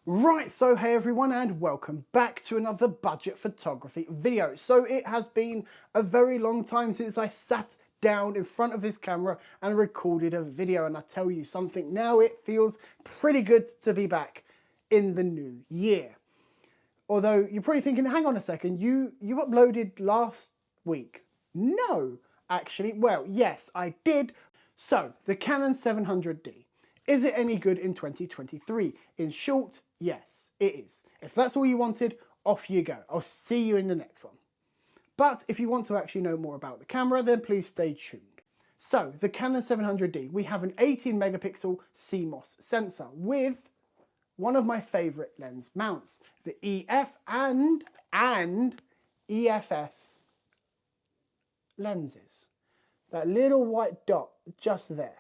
Right, so hey everyone and welcome back to another budget photography video. So it has been a very long time since I sat down in front of this camera and recorded a video, and I tell you something, now it feels pretty good to be back in the new year. Although you're probably thinking, hang on a second, you uploaded last week. No, actually, well, yes, I did. So the Canon 700D. Is it any good in 2023? In short, yes, it is. If that's all you wanted, off you go. I'll see you in the next one. But if you want to actually know more about the camera, then please stay tuned. So, the Canon 700D, we have an 18 megapixel CMOS sensor with one of my favourite lens mounts, the EF and EFS lenses. That little white dot just there.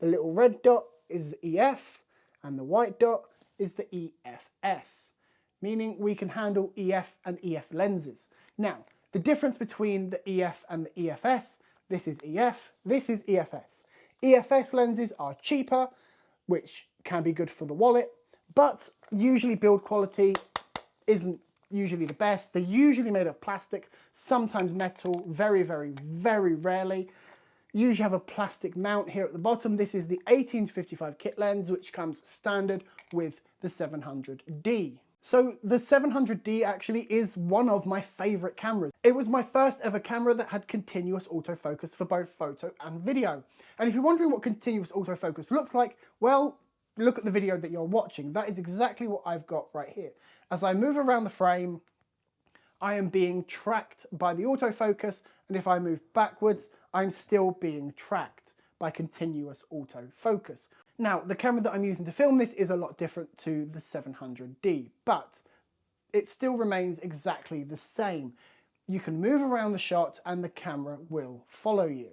The little red dot is the EF and the white dot is the EFS, meaning we can handle EF and EF lenses. Now, the difference between the EF and the EFS, this is EF, this is EFS. EFS lenses are cheaper, which can be good for the wallet, but usually build quality isn't usually the best. They're usually made of plastic, sometimes metal, very, very, very rarely. Usually have a plastic mount here at the bottom. This is the 18-55 kit lens, which comes standard with the 700D. So the 700D actually is one of my favorite cameras. It was my first ever camera that had continuous autofocus for both photo and video. And if you're wondering what continuous autofocus looks like, well, look at the video that you're watching. That is exactly what I've got right here. As I move around the frame, I am being tracked by the autofocus, and if I move backwards, I'm still being tracked by continuous autofocus. Now, the camera that I'm using to film this is a lot different to the 700D, but it still remains exactly the same. You can move around the shot and the camera will follow you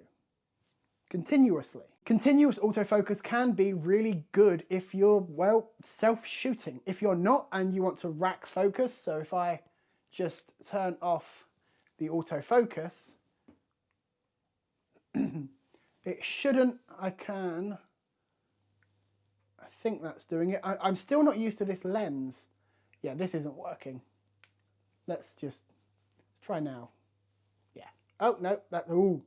continuously. Continuous autofocus can be really good if you're, well, self-shooting. If you're not and you want to rack focus, so if I just turn off the autofocus, it shouldn't, I think that's doing it. I'm still not used to this lens. Yeah, this isn't working. Let's just try now. Yeah. Oh, no, that's, ooh.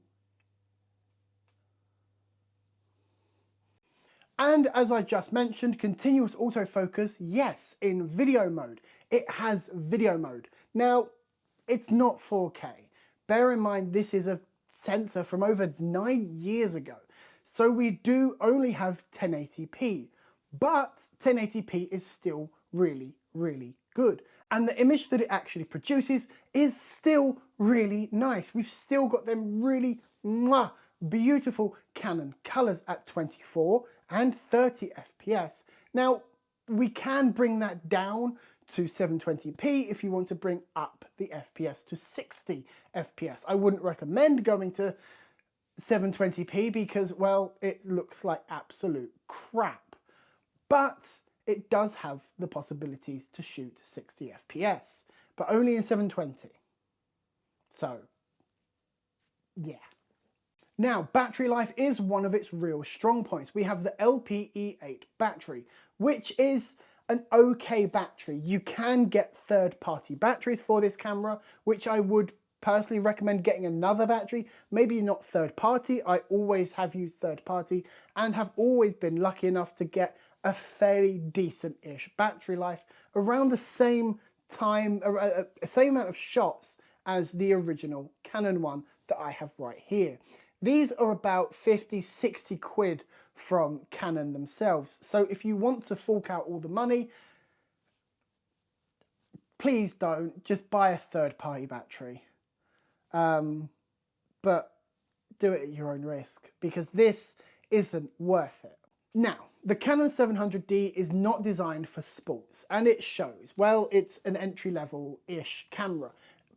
And as I just mentioned, continuous autofocus, yes, in video mode. It has video mode. Now, it's not 4K. Bear in mind, this is a sensor from over 9 years ago. So we do only have 1080p, but 1080p is still really, really good. And the image that it actually produces is still really nice. We've still got them really beautiful Canon colours at 24 and 30 FPS. Now, we can bring that down to 720p if you want to bring up the FPS to 60 FPS. I wouldn't recommend going to 720p because, well, it looks like absolute crap. But it does have the possibilities to shoot 60 FPS, but only in 720. So, yeah. Now, battery life is one of its real strong points. We have the LPE8 battery, which is an okay battery. You can get third-party batteries for this camera, which I would personally recommend getting another battery. Maybe not third-party. I always have used third-party and have always been lucky enough to get a fairly decent-ish battery life around the same time, same amount of shots as the original Canon one that I have right here. These are about 50, 60 quid from Canon themselves. So if you want to fork out all the money, please don't. Just buy a third-party battery. But do it at your own risk because this isn't worth it. Now, the Canon 700D is not designed for sports, and it shows. Well, it's an entry-level-ish camera.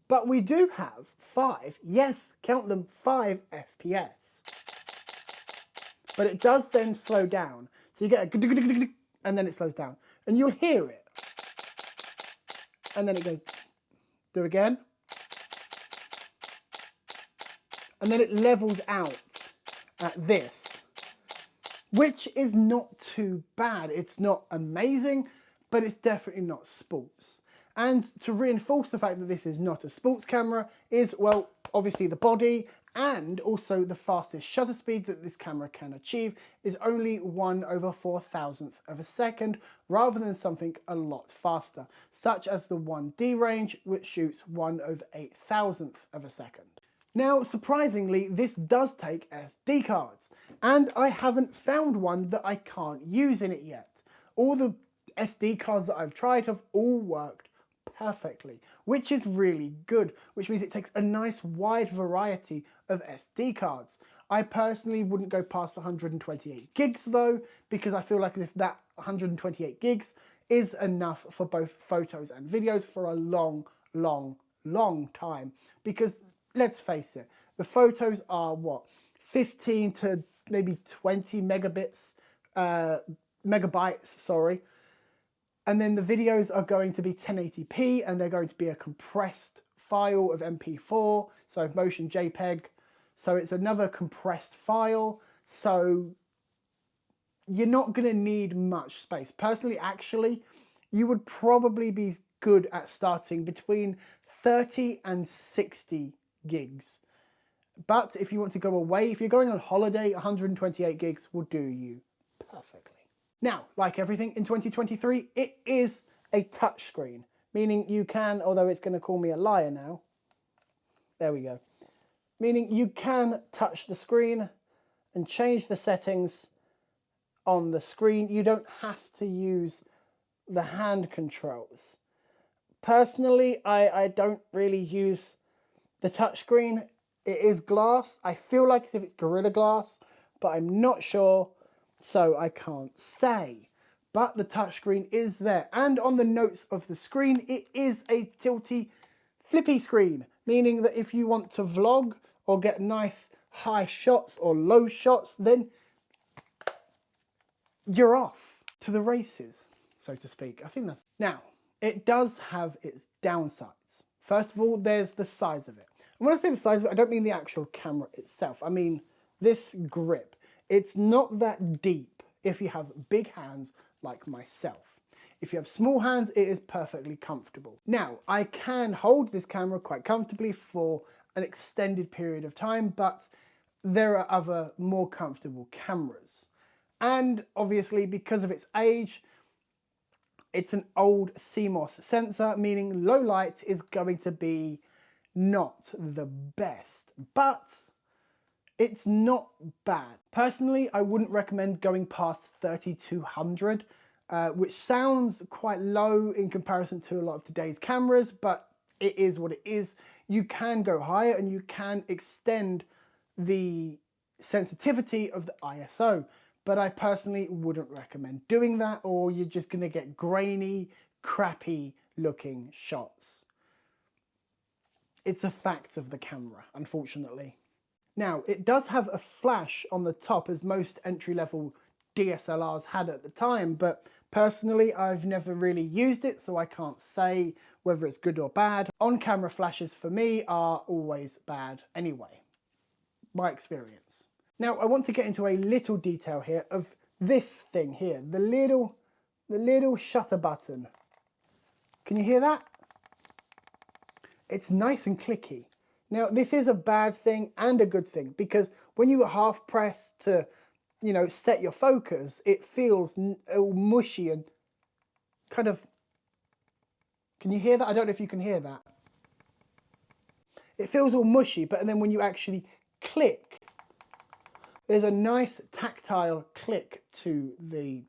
But we do have 5, yes, count them, 5 FPS. But it does then slow down. So you get a and then it slows down. And you'll hear it. And then it goes, do again. And then it levels out at this, which is not too bad. It's not amazing, but it's definitely not sports. And to reinforce the fact that this is not a sports camera is, well, obviously the body and also the fastest shutter speed that this camera can achieve is only 1/4000th of a second, rather than something a lot faster, such as the 1D range, which shoots 1/8000th of a second. Now, surprisingly, this does take SD cards, and I haven't found one that I can't use in it yet. All the SD cards that I've tried have all worked perfectly, which is really good, which means it takes a nice wide variety of SD cards. I personally wouldn't go past 128 gigs though, because I feel like if that 128 gigs is enough for both photos and videos for a long time. Because let's face it, the photos are what, 15 to maybe 20 megabytes, sorry. And then the videos are going to be 1080p, and they're going to be a compressed file of MP4, so motion JPEG. So it's another compressed file. So you're not going to need much space. Personally, actually, you would probably be good at starting between 30 and 60 gigs. But if you want to go away, if you're going on holiday, 128 gigs will do you perfectly. Now, like everything in 2023, it is a touchscreen, meaning you can, although it's going to call me a liar now, there we go, meaning you can touch the screen and change the settings on the screen. You don't have to use the hand controls. Personally, I don't really use the touchscreen. It is glass. I feel like as if it's Gorilla Glass, but I'm not sure. So I can't say, but the touchscreen is there. And on the notes of the screen, it is a tilty flippy screen, meaning that if you want to vlog or get nice high shots or low shots, then you're off to the races, so to speak. I think that's... Now, it does have its downsides. First of all, there's the size of it. And when I say the size of it, I don't mean the actual camera itself. I mean this grip. It's not that deep if you have big hands like myself. If you have small hands, it is perfectly comfortable. Now, I can hold this camera quite comfortably for an extended period of time, but there are other more comfortable cameras. And obviously, because of its age, it's an old CMOS sensor, meaning low light is going to be not the best, but it's not bad. Personally, I wouldn't recommend going past 3200, which sounds quite low in comparison to a lot of today's cameras, but it is what it is. You can go higher and you can extend the sensitivity of the ISO, but I personally wouldn't recommend doing that, or you're just going to get grainy, crappy looking shots. It's a fact of the camera, unfortunately. Now, it does have a flash on the top, as most entry-level DSLRs had at the time, but personally, I've never really used it, so I can't say whether it's good or bad. On-camera flashes for me are always bad anyway, my experience. Now, I want to get into a little detail here of this thing here, the little shutter button. Can you hear that? It's nice and clicky. Now, this is a bad thing and a good thing, because when you half press to, you know, set your focus, it feels all mushy and kind of... Can you hear that? I don't know if you can hear that. It feels all mushy, but then when you actually click, there's a nice tactile click to the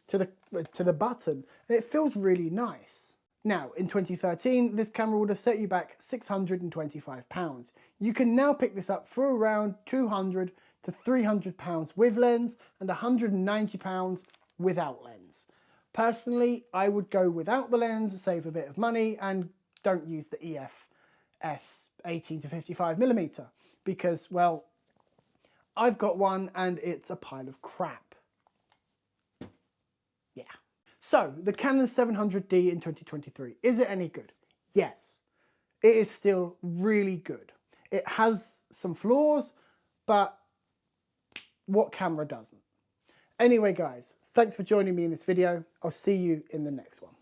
button, and it feels really nice. Now, in 2013, this camera would have set you back £625. You can now pick this up for around £200 to £300 with lens and £190 without lens. Personally, I would go without the lens, save a bit of money, and don't use the EF-S 18 to 55mm because, well, I've got one and it's a pile of crap. Yeah. So, the Canon 700D in 2023, is it any good? Yes, it is still really good. It has some flaws, but what camera doesn't? Anyway guys, thanks for joining me in this video. I'll see you in the next one.